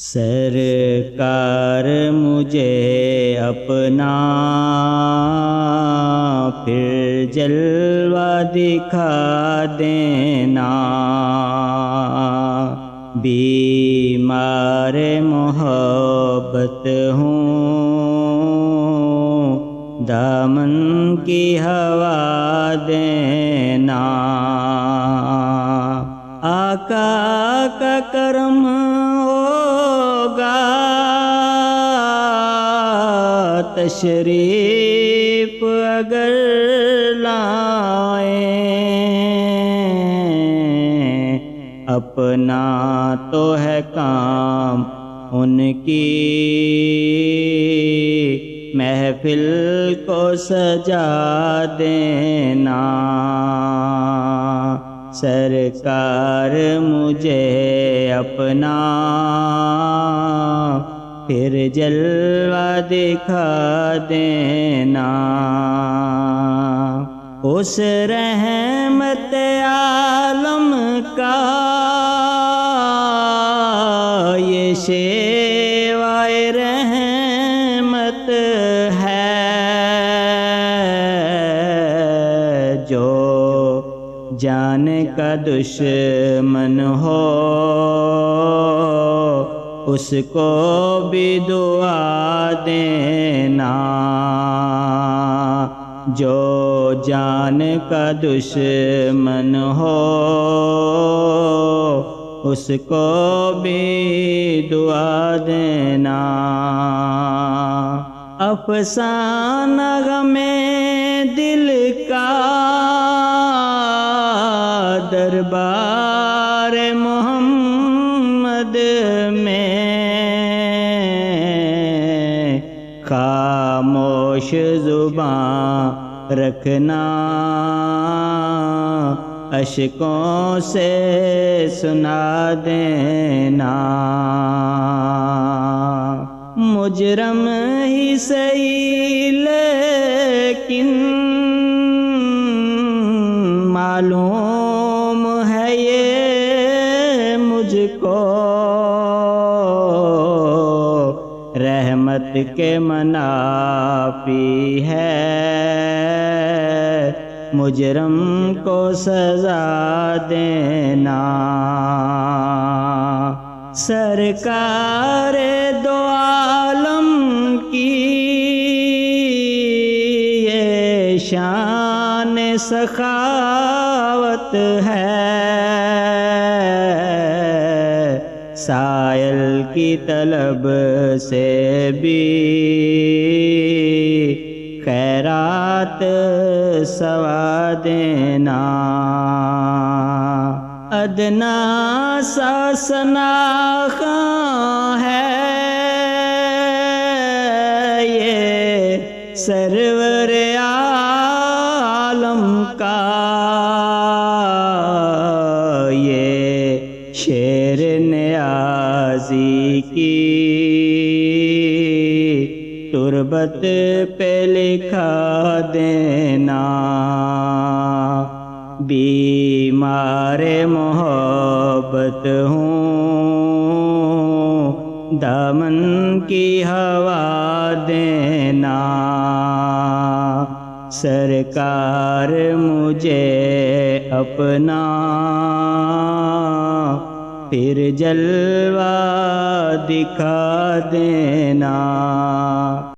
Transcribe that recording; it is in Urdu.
سرکار مجھے اپنا پھر جلوہ دکھا دینا، بیمار محبت ہوں، دامن کی ہوا دینا۔ آقا کا کرم ہوگا، تشریف اگر لائیں، اپنا تو ہے کام ان کی محفل کو سجا دینا۔ سرکار مجھے اپنا پھر جلوہ دکھا دینا۔ اس رحمت عالم کا یہ شیوائے رحمت ہے، جو جان کا دشمن ہو اس کو بھی دعا دینا، جو جان کا دشمن ہو اس کو بھی دعا دینا۔ افسانہ غم دل کا دربار محمد میں، خاموش زباں رکھنا، اشکوں سے سنا دینا۔ مجرم ہی صحیح لیکن معلوم ہے یہ مجھ کو، رحمت کے منافی ہے، مجرم کو سزا دینا۔ سرکار دو عالم کی یہ شان سخاوت ہے، سائل کی طلب سے بھی خیرات سوا دینا۔ ادنا سا سناخواں ہے یہ سرور عالم کا، یہ شیر نیازی کی تربت پہ لکھا دینا۔ بیمار محبت ہوں، دامن کی ہوا دینا۔ سرکار مجھے اپنا پھر جلوہ دکھا دینا۔